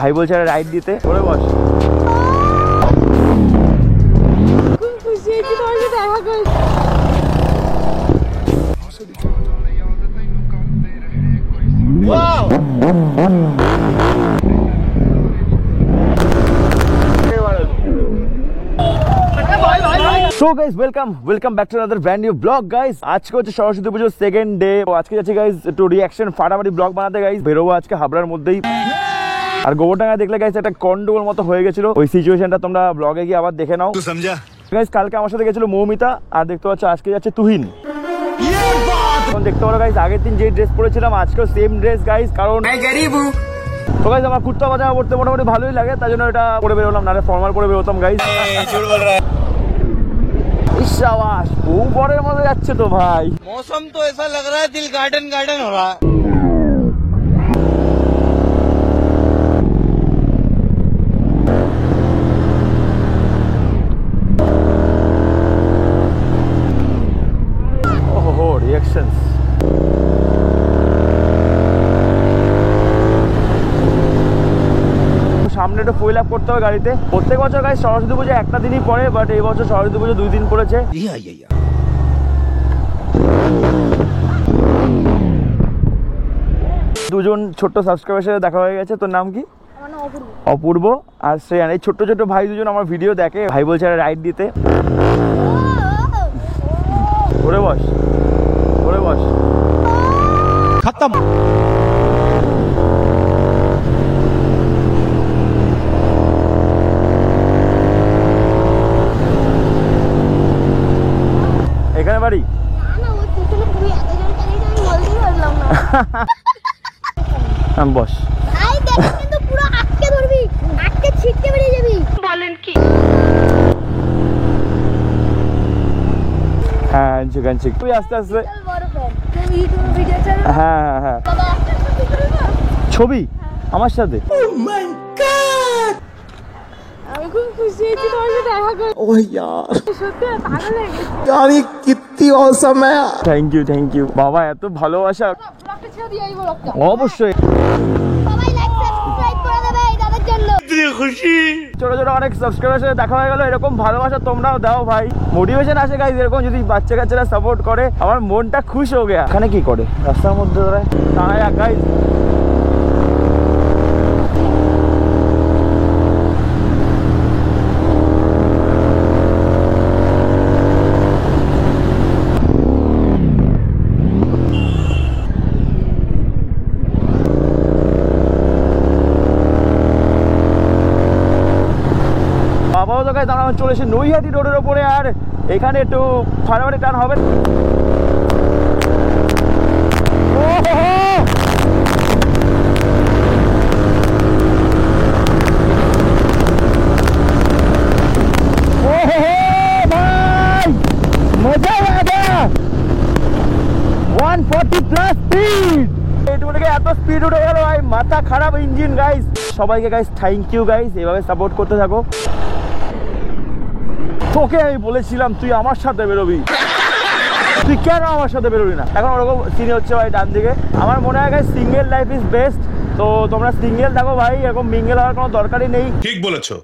ভাই বলছে রাইড দিতে, করে বস। খুব খুশি হয়েছি তোমার সাথে দেখা করে। So guys, welcome back to another brand new vlog guys. আজকে হচ্ছে সরস্বতী পুজোর সেকেন্ড ডে। আজকে যাচ্ছি গাইস একটু রিঅ্যাকশন ফাটাফাটি ব্লগ বানাতে গাইস। বেরোবো আজকে হাবড়ার মধ্যেই। আর গোবরডাঙ্গা দেখলে গাইস একটা কন্ডোল মতো হয়ে গেছিল, ওই সিচুয়েশনটা তোমরা ব্লগে গিয়ে আবার দেখে নাও। তুই সমঝা গাইস? কালকে আমার সাথে গেছিল মৌমিতা, আর দেখতে পাচ্ছ আজকে যাচ্ছে তুহিন। দেখতে পারো গাইস, আগের দিন যে ড্রেস পরেছিলাম আজকেও সেম ড্রেস গাইস, কারণ তো গাইস আমার কুর্তা পাজামা পড়তে মোটামুটি ভালোই লাগে, তাই জন্য এটা পরে বেরোলাম, নাহলে ফর্মাল পরে বেরোতাম গাইস। शाबाश, ऊपर मजे যাচ্ছে তো ভাই। मौसम तो ऐसा लग रहा है दिल गार्डन गार्डन हो रहा है। ओहो रिएक्शंस। সামনে একটু ফুল আপ করতে হবে গাড়িতে। প্রত্যেক বছর গাইস সরস্বতী পুজো একটা দিনই পড়ে, বাট এই বছর সরস্বতী পুজো 2 দিন পড়েছে। দুজন ছোট্ট সাবস্ক্রাইবার সাথে দেখা হয়ে গেছে। তোর নাম কি? অপূর্ব আর শ্রেয়ান। এই ছোট্ট ছোট্ট ভাই দুজন আমার ভিডিও দেখে। ভাই বলছে রাইড দিতে, ঘুরে বস, ঘুরে বস। খতম। এখানে বাড়ি? বস। হ্যাঁ তুই আস্তে আস্তে। হ্যাঁ হ্যাঁ হ্যাঁ, ছবি আমার সাথে। আমি খুব খুশি হয়েছি তোমার সাথে দেখা করে। ओह यार, সত্যি ভালো লেগেছে। यार ये कितनी औसम है। থ্যাংক ইউ বাবা, এত ভালোবাসা। ব্লগটা ছেড়ে দিই, এই ব্লগটা অবশ্যই সবাই লাইক সাবস্ক্রাইব করে দেবে এই দাদার জন্য। इतनी खुशी। ছোট ছোট অনেক সাবস্ক্রাইবার সাথে দেখা হয়ে গেল। এরকম ভালোবাসা তোমরাও দাও ভাই, মোটিভেশন আসে গাইস। এরকম যদি বাচ্চা কাচ্চারা সাপোর্ট করে আমার মনটা খুশ হয়ে গেয়া। এখানে কি করে রাস্তার মধ্যে দাঁড়ায় গাইস? বাবাও তো গাইস আমরা চলে এসে নৈহাটি রোডের ওপরে, আর এখানে একটু ফাটাফাটি টান হবে। মজা লাগে। 140+ স্পিড, এইটুকুটাকে এত স্পিড উঠে গেল ভাই, মাথা খারাপ ইঞ্জিন গাইস। সবাইকে গাইস থ্যাংক ইউ গাইস, এভাবে সাপোর্ট করতে থাকো। তোকে আমি বলেছিলাম তুই আমার সাথে বেরোবি, তুই কেন আমার সাথে বেরোবি না? এখন ওরকম সিন হচ্ছে ভাই ডান দিকে। আমার মনে হয় guys single life is best, তো তোমরা সিঙ্গেল থাকো ভাই, এরকম মিঙ্গেল হওয়ার কোনো দরকারই নেই। ঠিক বলেছো।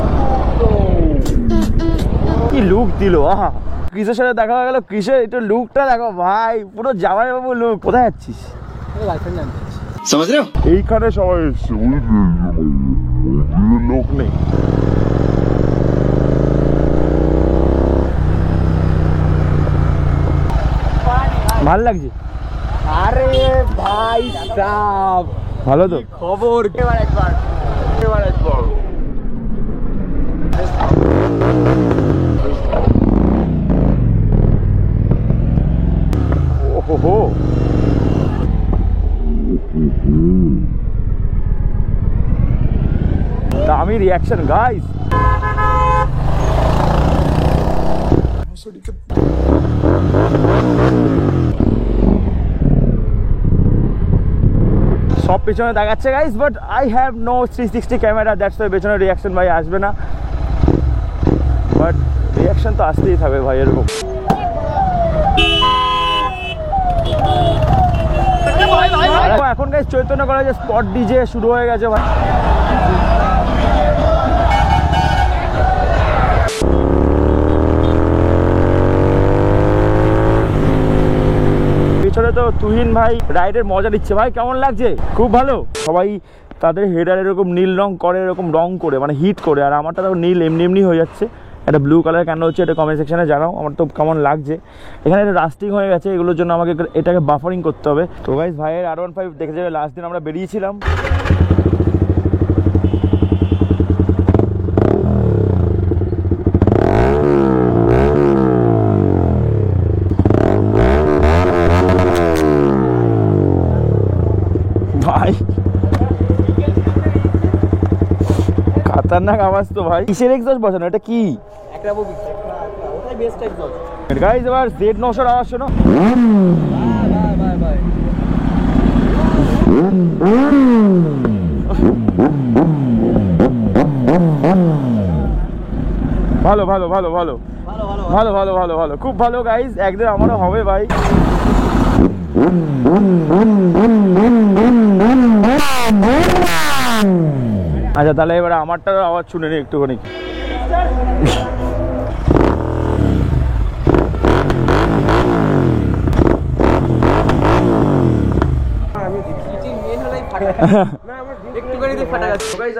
কি লুক দিল, আহা। ক্রিসের সাথে দেখা হয়ে গেল, ক্রিসের একটু লুকটা দেখো ভাই, পুরো জামাই বাবু লুক। কোথায় যাচ্ছিস? समझ रहे हो? এইখানে সবাই এসছে, লোক নেই। ভাল লাগছে? अरे भाई साहब, ভালো তো खबर एबार एकबार ওহো। দামি রিঅ্যাকশন গাইস। সব পেছনে দেখাচ্ছে guys, but I have no 360 camera, that's why পেছনে রিঅ্যাকশন ভাই আসবে না, বাট রিঅ্যাকশন তো আসতেই থাকবে ভাই এরকম। এখন গাইস চৈতন্য কলেজে স্পট ডিজে শুরু হয়ে গেছে ভাই। ভিতরে তো তুহিন ভাই রাইডের মজা নিচ্ছে। ভাই কেমন লাগছে? খুব ভালো। সবাই তাদের হেডার এরকম নীল রং করে, এরকম রং করে মানে হিট করে, আর আমারটা তো নীল এমনি এমনি হয়ে যাচ্ছে। একটা ব্লু কালার কেন হচ্ছে এটা কমেন্ট সেকশনে জানাও, আমার তো কেমন লাগছে। এখানে এটা রাস্টিং হয়ে গেছে, এগুলোর জন্য আমাকে এটাকে বাফারিং করতে হবে। তো গাইস ভাইয়ের R15 দেখে যাবে, লাস্ট দিন আমরা বেরিয়েছিলাম। ভাই খতরনাক আওয়াজ তো ভাই। কিসের এক্সস্ট বসানো এটা? কি একটা ববি ওটাই বেস্ট এক্সস্ট। গাইস এবার Z900 আওয়াজ শোনো। বাই ভালো ভালো ভালো ভালো ভালো ভালো ভালো ভালো খুব ভালো গাইস, একদিন আমারও হবে ভাই। আচ্ছা তাহলে এবার আমারটার আওয়াজ শুনে নি একটুখানি।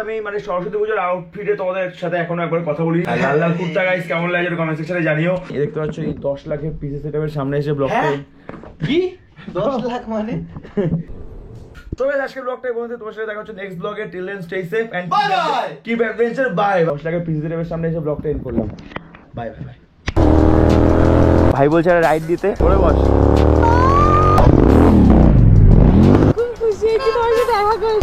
আমি মানে সরস্বতী পুজোর আউটফিটে তোমাদের সাথে এখনো একবার কথা বলি। লাল লাল কুর্তা গাইস কেমন লাগে কমেন্ট সেকশনে জানিও। এই দেখতে পাচ্ছ এই 10 লাখের পিসি সেটআপের সামনে এসে ব্লগটা কি 10 লাখ মানে? তো গাইস আজকের ব্লগটাই বন্ধু, তোমার সাথে দেখা হচ্ছে নেক্সট ব্লগে। Till then stay safe and keep adventure. Bye. 10 লাখের পিসি সেটআপের সামনে এসে ব্লগটা এন্ড করলাম। Bye bye bye. ভাই বলছে রাইড দিতে, ওরে বস। খুব খুশি হয়েছি তোমার সাথে দেখা করে।